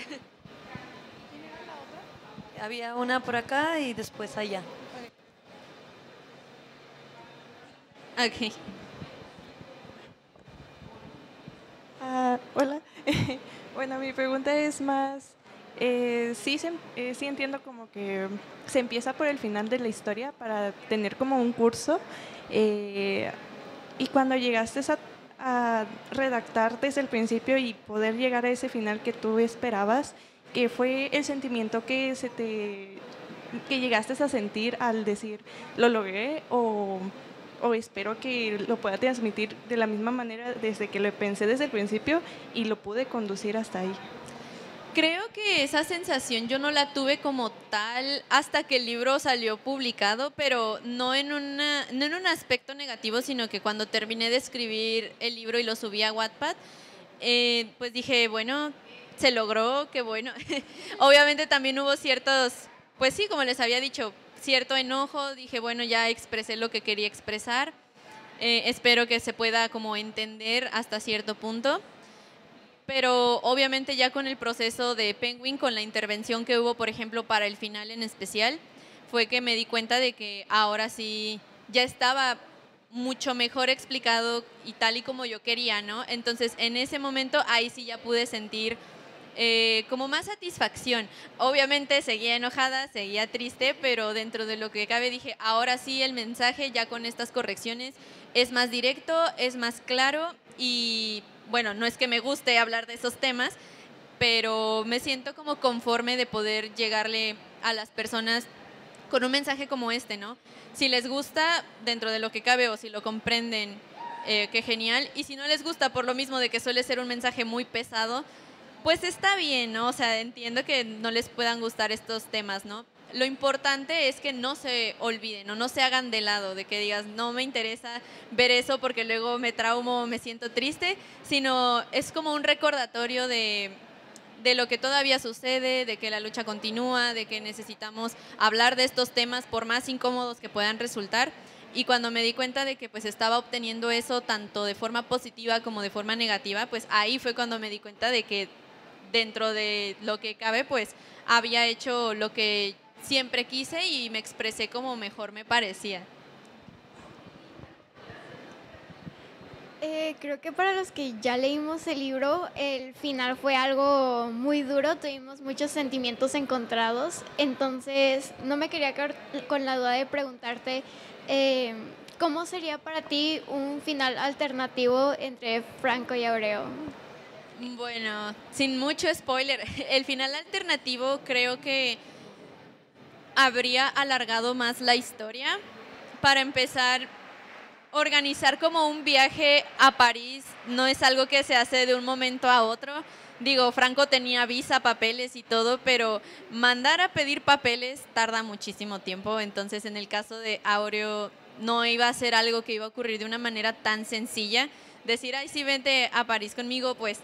Había una por acá y después allá. Ok. Hola. Bueno, mi pregunta es más, sí entiendo como que se empieza por el final de la historia para tener como un curso, y cuando llegaste a redactar desde el principio y poder llegar a ese final que tú esperabas, ¿qué fue el sentimiento que llegaste a sentir al decir, lo logré o espero que lo pueda transmitir de la misma manera desde que lo pensé desde el principio y lo pude conducir hasta ahí? Creo que esa sensación yo no la tuve como tal hasta que el libro salió publicado, pero no en un aspecto negativo, sino que cuando terminé de escribir el libro y lo subí a Wattpad, pues dije, bueno, se logró, qué bueno. Obviamente también hubo ciertos, pues sí, como les había dicho, cierto enojo, dije, bueno, ya expresé lo que quería expresar, espero que se pueda como entender hasta cierto punto. Pero obviamente ya con el proceso de Penguin, con la intervención que hubo, por ejemplo, para el final en especial, fue que me di cuenta de que ahora sí ya estaba mucho mejor explicado y tal y como yo quería, ¿no? Entonces, en ese momento, ahí sí ya pude sentir como más satisfacción. Obviamente seguía enojada, seguía triste, pero dentro de lo que cabe dije, ahora sí el mensaje ya con estas correcciones es más directo, es más claro y bueno, no es que me guste hablar de esos temas, pero me siento como conforme de poder llegarle a las personas con un mensaje como este, ¿no? Si les gusta, dentro de lo que cabe, o si lo comprenden, qué genial. Y si no les gusta, por lo mismo de que suele ser un mensaje muy pesado, pues está bien, ¿no? O sea, entiendo que no les puedan gustar estos temas, ¿no? Lo importante es que no se olviden o no se hagan de lado, de que digas, no me interesa ver eso porque luego me traumo, me siento triste, sino es como un recordatorio de lo que todavía sucede, de que la lucha continúa, de que necesitamos hablar de estos temas por más incómodos que puedan resultar. Y cuando me di cuenta de que pues estaba obteniendo eso tanto de forma positiva como de forma negativa, pues ahí fue cuando me di cuenta de que dentro de lo que cabe, pues había hecho lo que siempre quise y me expresé como mejor me parecía. Creo que para los que ya leímos el libro, el final fue algo muy duro, tuvimos muchos sentimientos encontrados, entonces no me quería quedar con la duda de preguntarte, ¿cómo sería para ti un final alternativo entre Franco y Aureo? Bueno, sin mucho spoiler, el final alternativo creo que habría alargado más la historia. Para empezar, organizar como un viaje a París no es algo que se hace de un momento a otro. Digo, Franco tenía visa, papeles y todo, pero mandar a pedir papeles tarda muchísimo tiempo. Entonces, en el caso de Aureo, no iba a ser algo que iba a ocurrir de una manera tan sencilla. Decir, ay, sí, vente a París conmigo, pues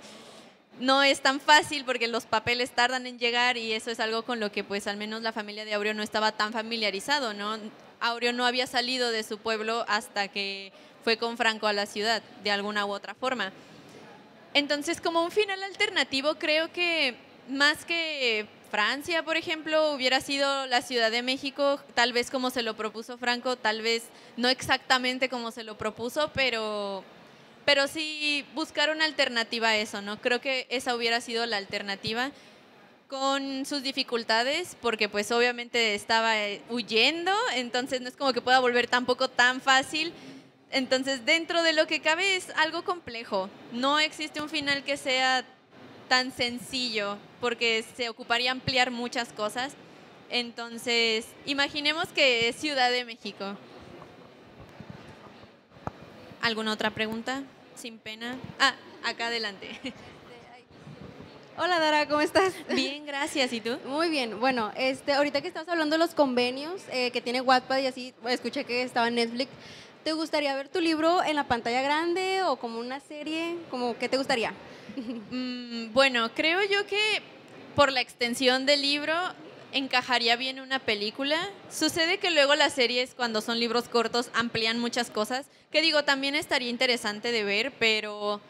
no es tan fácil porque los papeles tardan en llegar y eso es algo con lo que pues al menos la familia de Aureo no estaba tan familiarizado, ¿no? Aureo no había salido de su pueblo hasta que fue con Franco a la ciudad, de alguna u otra forma. Entonces, como un final alternativo, creo que más que Francia, por ejemplo, hubiera sido la Ciudad de México, tal vez como se lo propuso Franco, tal vez no exactamente como se lo propuso, pero sí buscar una alternativa a eso, ¿no? Creo que esa hubiera sido la alternativa con sus dificultades, porque pues obviamente estaba huyendo, entonces no es como que pueda volver tampoco tan fácil. Entonces, dentro de lo que cabe es algo complejo. No existe un final que sea tan sencillo, porque se ocuparía ampliar muchas cosas. Entonces, imaginemos que es Ciudad de México. ¿Alguna otra pregunta? Sin pena. Ah, acá adelante. Hola Dara, ¿cómo estás? Bien, gracias. ¿Y tú? Muy bien. Bueno, ahorita que estabas hablando de los convenios que tiene Wattpad y así, escuché que estaba en Netflix. ¿Te gustaría ver tu libro en la pantalla grande o como una serie? ¿Qué te gustaría? Bueno, creo yo que por la extensión del libro encajaría bien una película. Sucede que luego las series, cuando son libros cortos, amplían muchas cosas, que digo, también estaría interesante de ver, pero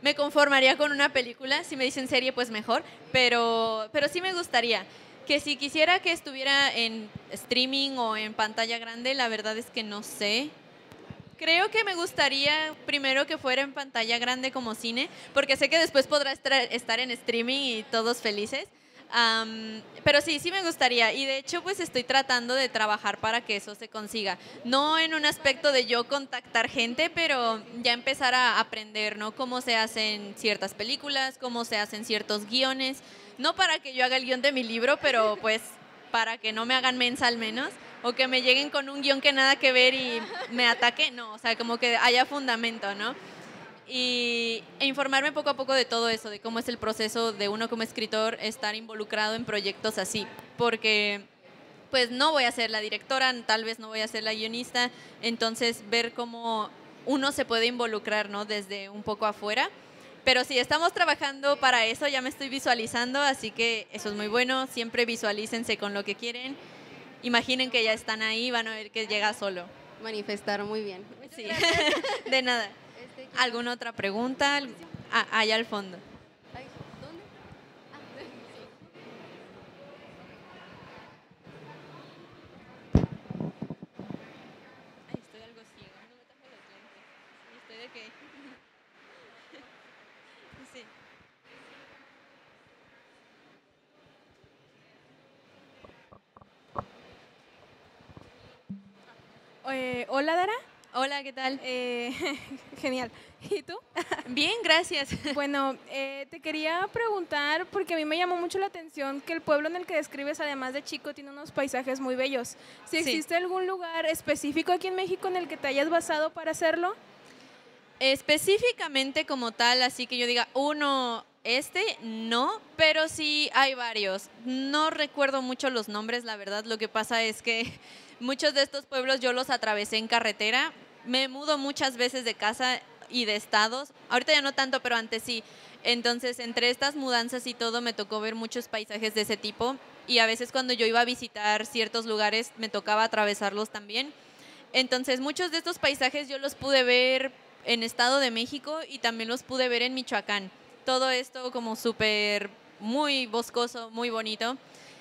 me conformaría con una película. Si me dicen serie, pues mejor, pero sí me gustaría. Que si quisiera que estuviera en streaming o en pantalla grande, la verdad es que no sé. Creo que me gustaría primero que fuera en pantalla grande como cine, porque sé que después podrá estar en streaming y todos felices. Pero sí, sí me gustaría. Y de hecho, pues estoy tratando de trabajar para que eso se consiga. No en un aspecto de yo contactar gente, pero ya empezar a aprender, ¿no? Cómo se hacen ciertas películas, cómo se hacen ciertos guiones. No para que yo haga el guión de mi libro, pero pues para que no me hagan mensa al menos. O que me lleguen con un guión que nada que ver y me ataque. No, o sea, como que haya fundamento, ¿no? E informarme poco a poco de todo eso, de cómo es el proceso de uno como escritor estar involucrado en proyectos así, porque pues no voy a ser la directora, tal vez no voy a ser la guionista, entonces ver cómo uno se puede involucrar, ¿no? Desde un poco afuera, pero sí, estamos trabajando para eso, ya me estoy visualizando, así que eso es muy bueno, siempre visualícense con lo que quieren, imaginen que ya están ahí, van a ver que llega solo. Manifestar muy bien. Sí, de nada. ¿Alguna otra pregunta? Allá al fondo. ¿Dónde? Estoy algo ciego, no me traje los lentes. ¿Y estoy de qué? Sí. Hola, Dara. Hola, ¿qué tal? Genial. ¿Y tú? Bien, gracias. Bueno, te quería preguntar, porque a mí me llamó mucho la atención que el pueblo en el que describes, además de Chico, tiene unos paisajes muy bellos. Si existe algún lugar específico aquí en México en el que te hayas basado para hacerlo. Específicamente como tal, así que yo diga no, pero sí hay varios. No recuerdo mucho los nombres, la verdad. Lo que pasa es que muchos de estos pueblos yo los atravesé en carretera. Me mudo muchas veces de casa y de estados. Ahorita ya no tanto, pero antes sí. Entonces, entre estas mudanzas y todo, me tocó ver muchos paisajes de ese tipo. Y a veces cuando yo iba a visitar ciertos lugares, me tocaba atravesarlos también. Entonces, muchos de estos paisajes yo los pude ver en Estado de México y también los pude ver en Michoacán. Todo esto como súper, muy boscoso, muy bonito.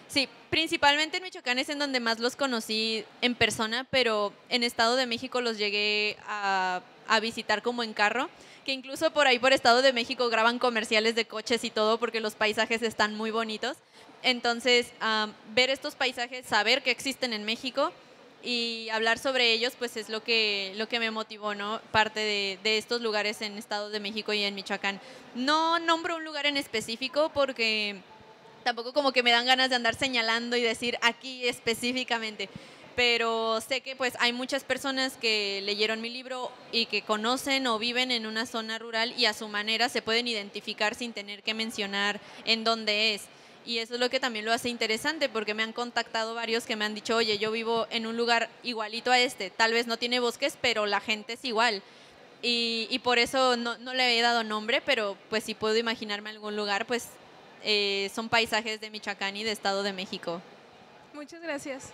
Sí, principalmente en Michoacán es en donde más los conocí en persona, pero en Estado de México los llegué a visitar como en carro, que incluso por ahí por Estado de México graban comerciales de coches y todo porque los paisajes están muy bonitos. Entonces, ver estos paisajes, saber que existen en México y hablar sobre ellos, pues es lo que me motivó, ¿no? Parte de estos lugares en Estado de México y en Michoacán. No nombro un lugar en específico porque tampoco como que me dan ganas de andar señalando y decir aquí específicamente, pero sé que pues hay muchas personas que leyeron mi libro y que conocen o viven en una zona rural y a su manera se pueden identificar sin tener que mencionar en dónde es. Y eso es lo que también lo hace interesante porque me han contactado varios que me han dicho, oye, yo vivo en un lugar igualito a este, tal vez no tiene bosques, pero la gente es igual. Y por eso no le he dado nombre, pero pues si puedo imaginarme algún lugar, pues son paisajes de Michoacán y de Estado de México. Muchas gracias.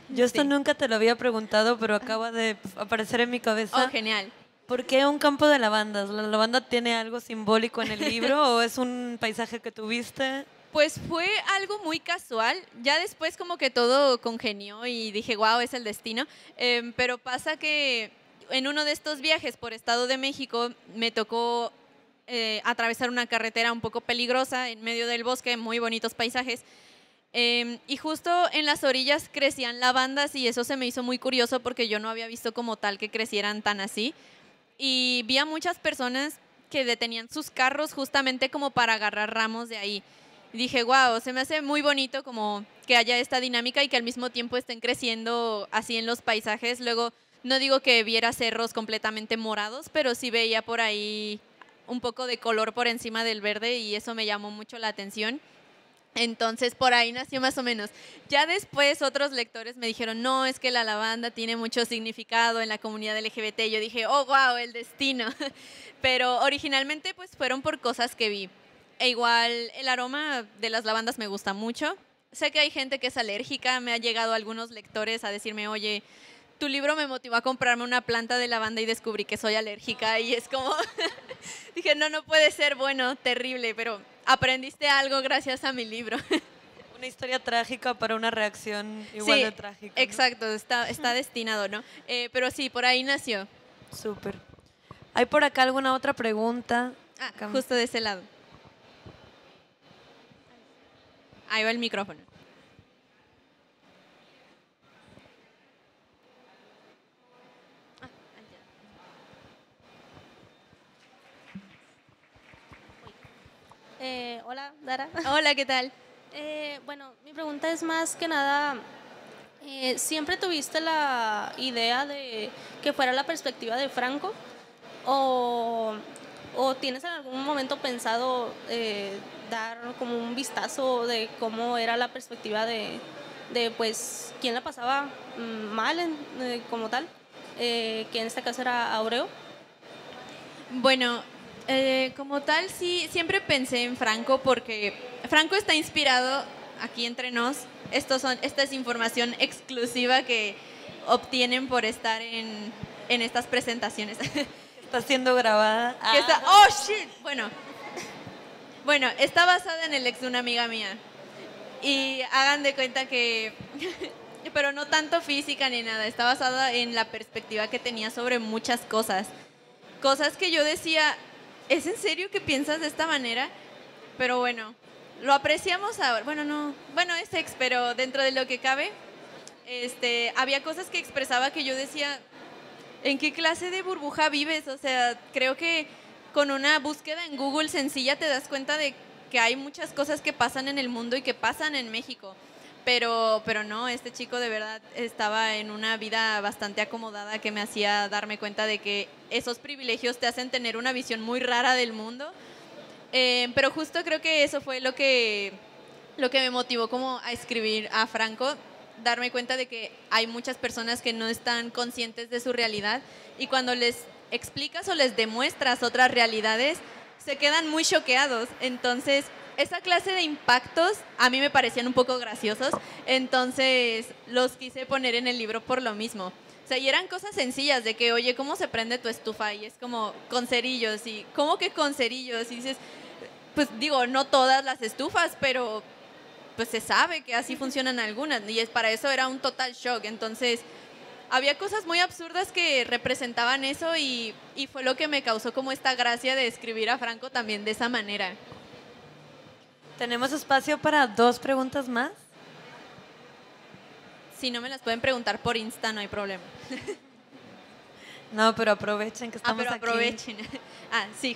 Yo esto nunca te lo había preguntado, pero acaba de aparecer en mi cabeza. Oh, genial. ¿Por qué un campo de lavandas? ¿La lavanda tiene algo simbólico en el libro o es un paisaje que tuviste? Pues fue algo muy casual. Ya después como que todo congenió y dije, wow, es el destino. Pero pasa que en uno de estos viajes por Estado de México me tocó atravesar una carretera un poco peligrosa en medio del bosque, muy bonitos paisajes. Y justo en las orillas crecían lavandas y eso se me hizo muy curioso porque yo no había visto como tal que crecieran tan así. Y vi a muchas personas que detenían sus carros justamente como para agarrar ramos de ahí. Y dije, wow, se me hace muy bonito como que haya esta dinámica y que al mismo tiempo estén creciendo así en los paisajes. Luego, no digo que viera cerros completamente morados, pero sí veía por ahí un poco de color por encima del verde y eso me llamó mucho la atención. Entonces, por ahí nació más o menos. Ya después otros lectores me dijeron, no, es que la lavanda tiene mucho significado en la comunidad LGBT. Yo dije, oh, wow, el destino. Pero originalmente pues fueron por cosas que vi. E igual el aroma de las lavandas me gusta mucho. Sé que hay gente que es alérgica. Me han llegado algunos lectores a decirme, oye, tu libro me motivó a comprarme una planta de lavanda y descubrí que soy alérgica. Y es como, dije, no puede ser, bueno, terrible, pero aprendiste algo gracias a mi libro. Una historia trágica para una reacción igual Sí, de trágica, ¿no? exacto, está destinado, ¿no? Pero sí, por ahí nació. Súper. ¿Hay por acá alguna otra pregunta? Ah, justo de ese lado. Ahí va el micrófono. Hola, Dara. Hola, ¿qué tal? Bueno, mi pregunta es más que nada, ¿siempre tuviste la idea de que fuera la perspectiva de Franco? ¿O tienes en algún momento pensado dar como un vistazo de cómo era la perspectiva de pues, quién la pasaba mal como tal? Que en este caso era Aureo. Bueno, como tal, sí, siempre pensé en Franco porque Franco está inspirado, aquí entre nos, esta es información exclusiva que obtienen por estar en estas presentaciones. Está siendo grabada. ¡Oh, shit! Bueno, está basada en el ex de una amiga mía. Y hagan de cuenta que, pero no tanto física ni nada, está basada en la perspectiva que tenía sobre muchas cosas. Cosas que yo decía, ¿es en serio que piensas de esta manera? Pero bueno, lo apreciamos ahora. Bueno, es ex, pero dentro de lo que cabe, había cosas que expresaba que yo decía, ¿en qué clase de burbuja vives? O sea, creo que con una búsqueda en Google sencilla te das cuenta de que hay muchas cosas que pasan en el mundo y que pasan en México. Pero no, este chico de verdad estaba en una vida bastante acomodada que me hacía darme cuenta de que esos privilegios te hacen tener una visión muy rara del mundo. Pero justo creo que eso fue lo que me motivó como a escribir a Franco, darme cuenta de que hay muchas personas que no están conscientes de su realidad y cuando les explicas o les demuestras otras realidades, se quedan muy choqueados. Entonces, esa clase de impactos a mí me parecían un poco graciosos, entonces los quise poner en el libro por lo mismo. O sea, y eran cosas sencillas de que, oye, ¿cómo se prende tu estufa? Y es como, con cerillos. Y, ¿cómo que con cerillos? Y dices, pues digo, no todas las estufas, pero pues se sabe que así funcionan algunas. Y para eso era un total shock. Entonces, había cosas muy absurdas que representaban eso y fue lo que me causó como esta gracia de escribir a Franco también de esa manera. ¿Tenemos espacio para 2 preguntas más? Si no me las pueden preguntar por Insta, no hay problema. No, pero aprovechen que estamos pero aquí. aprovechen. Sí.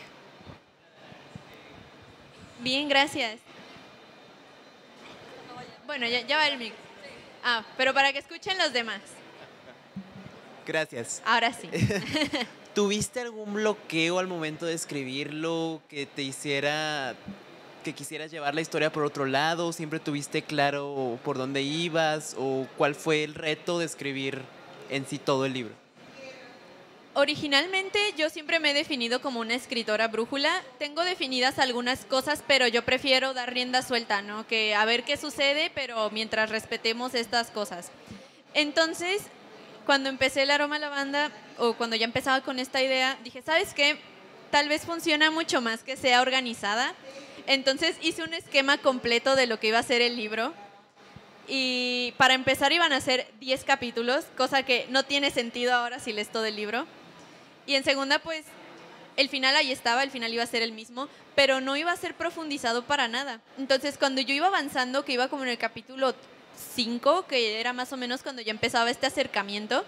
Bien, gracias. Bueno, ya va el micro. Pero para que escuchen los demás. Gracias. Ahora sí. ¿Tuviste algún bloqueo al momento de escribirlo que te hiciera que quisieras llevar la historia por otro lado? ¿Siempre tuviste claro por dónde ibas? ¿O cuál fue el reto de escribir en sí todo el libro? Originalmente yo siempre me he definido como una escritora brújula. Tengo definidas algunas cosas, pero yo prefiero dar rienda suelta, ¿no? Que a ver qué sucede, pero mientras respetemos estas cosas. Entonces, cuando empecé el aroma a lavanda, o cuando ya empezaba con esta idea, dije, ¿sabes qué? Tal vez funciona mucho más que sea organizada. Entonces hice un esquema completo de lo que iba a ser el libro. Y para empezar iban a ser 10 capítulos, cosa que no tiene sentido ahora si lees todo el libro. Y en segunda, pues, el final ahí estaba, el final iba a ser el mismo, pero no iba a ser profundizado para nada. Entonces, cuando yo iba avanzando, que iba como en el capítulo 5, que era más o menos cuando ya empezaba este acercamiento,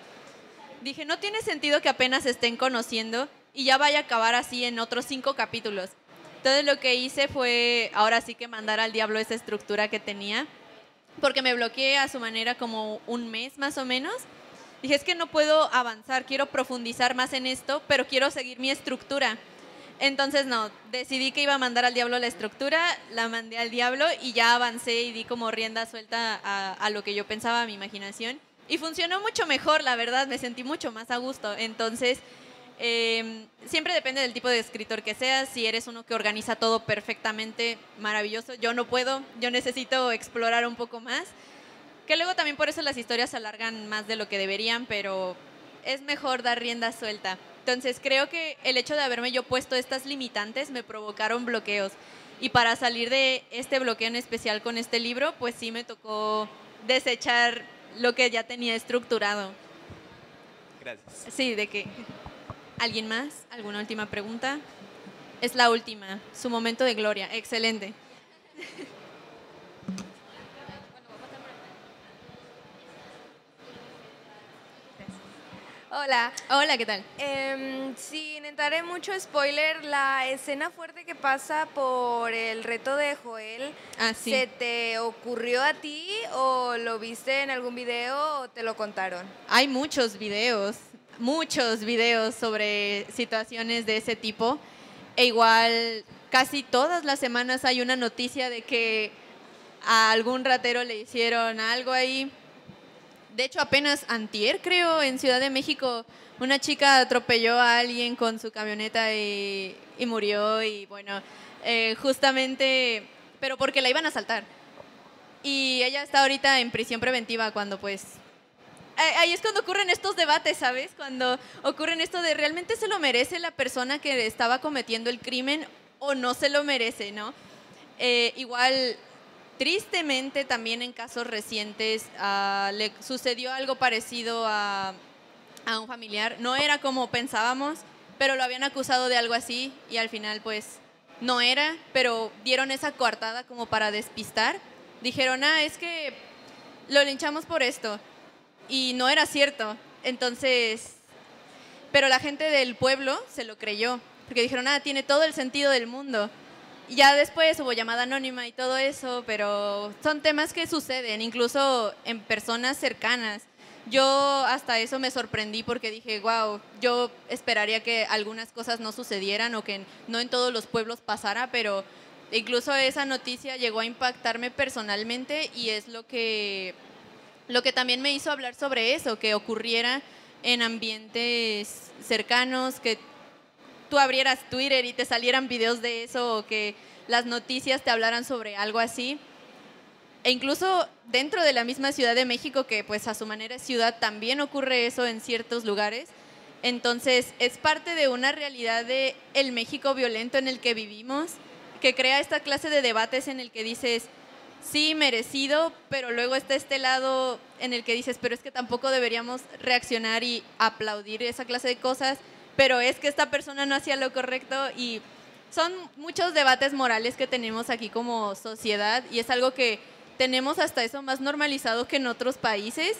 dije, no tiene sentido que apenas se estén conociendo y ya vaya a acabar así en otros 5 capítulos. Entonces, lo que hice fue, ahora sí que mandar al diablo esa estructura que tenía, porque me bloqueé a su manera como un mes más o menos. Dije, es que no puedo avanzar, quiero profundizar más en esto, pero quiero seguir mi estructura. Entonces, no, decidí que iba a mandar al diablo la estructura, la mandé al diablo y ya avancé y di como rienda suelta a lo que yo pensaba, a mi imaginación. Y funcionó mucho mejor, la verdad, me sentí mucho más a gusto. Entonces, siempre depende del tipo de escritor que seas. Si eres uno que organiza todo perfectamente, maravilloso. Yo no puedo, yo necesito explorar un poco más. Que luego también por eso las historias se alargan más de lo que deberían, pero es mejor dar rienda suelta. Entonces creo que el hecho de haberme yo puesto estas limitantes me provocaron bloqueos. Y para salir de este bloqueo en especial con este libro, pues sí me tocó desechar lo que ya tenía estructurado. Gracias. Sí, ¿de qué? ¿Alguien más? ¿Alguna última pregunta? Es la última, su momento de gloria. Excelente. Hola. Hola, ¿qué tal? Sin entrar en mucho spoiler, la escena fuerte que pasa por el reto de Joel, sí. ¿se te ocurrió a ti o lo viste en algún video o te lo contaron? Hay muchos videos sobre situaciones de ese tipo. E igual, casi todas las semanas hay una noticia de que a algún ratero le hicieron algo ahí. De hecho, apenas antier, creo, en Ciudad de México, una chica atropelló a alguien con su camioneta y murió. Y bueno, justamente, pero porque la iban a asaltar. Y ella está ahorita en prisión preventiva cuando pues... Ahí es cuando ocurren estos debates, ¿sabes? Cuando ocurren esto de ¿realmente se lo merece la persona que estaba cometiendo el crimen o no se lo merece, ¿no? Igual... Tristemente, también en casos recientes le sucedió algo parecido a un familiar. No era como pensábamos, pero lo habían acusado de algo así y al final pues no era, pero dieron esa coartada como para despistar. Dijeron, es que lo linchamos por esto y no era cierto. Entonces, pero la gente del pueblo se lo creyó, porque dijeron, tiene todo el sentido del mundo. Y ya después hubo llamada anónima y todo eso, pero son temas que suceden, incluso en personas cercanas. Yo hasta eso me sorprendí porque dije, wow, yo esperaría que algunas cosas no sucedieran o que no en todos los pueblos pasara, pero incluso esa noticia llegó a impactarme personalmente y es lo que también me hizo hablar sobre eso, que ocurriera en ambientes cercanos, que tú abrieras Twitter y te salieran videos de eso o que las noticias te hablaran sobre algo así. E incluso dentro de la misma Ciudad de México, que pues a su manera es ciudad, también ocurre eso en ciertos lugares. Entonces es parte de una realidad de el México violento en el que vivimos, que crea esta clase de debates en el que dices, sí, merecido, pero luego está este lado en el que dices, pero es que tampoco deberíamos reaccionar y aplaudir esa clase de cosas, pero es que esta persona no hacía lo correcto y son muchos debates morales que tenemos aquí como sociedad y es algo que tenemos hasta eso más normalizado que en otros países,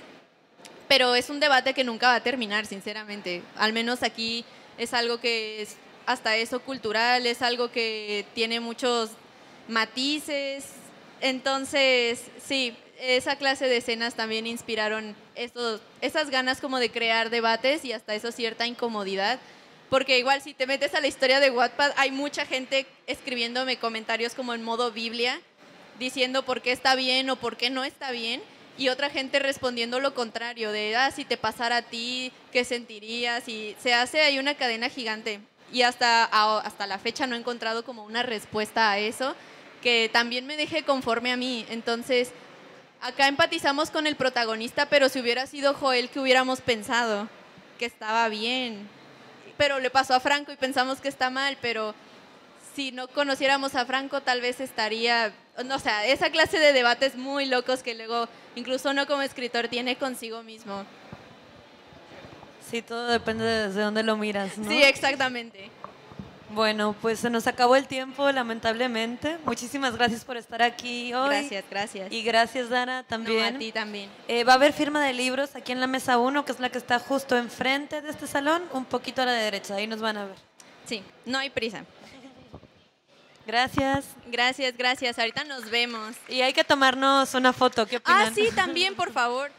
pero es un debate que nunca va a terminar, sinceramente. Al menos aquí es algo que es hasta eso cultural, es algo que tiene muchos matices. Entonces, sí, esa clase de escenas también inspiraron esas ganas como de crear debates y hasta eso cierta incomodidad, porque igual si te metes a la historia de Wattpad hay mucha gente escribiéndome comentarios como en modo Biblia, diciendo por qué está bien o por qué no está bien, y otra gente respondiendo lo contrario, de si te pasara a ti, ¿qué sentirías? Y se hace ahí una cadena gigante, y hasta la fecha no he encontrado como una respuesta a eso, que también me deje conforme a mí. Entonces, acá empatizamos con el protagonista, pero si hubiera sido Joel, ¿qué hubiéramos pensado? Que estaba bien. Pero le pasó a Franco y pensamos que está mal, pero si no conociéramos a Franco, tal vez estaría... O sea, esa clase de debates muy locos que luego, incluso uno como escritor, tiene consigo mismo. Sí, todo depende desde dónde lo miras, ¿no? Sí, exactamente. Bueno, pues se nos acabó el tiempo, lamentablemente. Muchísimas gracias por estar aquí hoy. Gracias. Y gracias, Dana, también. No, a ti también. Va a haber firma de libros aquí en la mesa 1, que es la que está justo enfrente de este salón, un poquito a la derecha. Ahí nos van a ver. Sí, no hay prisa. Gracias. Gracias. Ahorita nos vemos. Y hay que tomarnos una foto. ¿Qué opinan? Sí, también, por favor.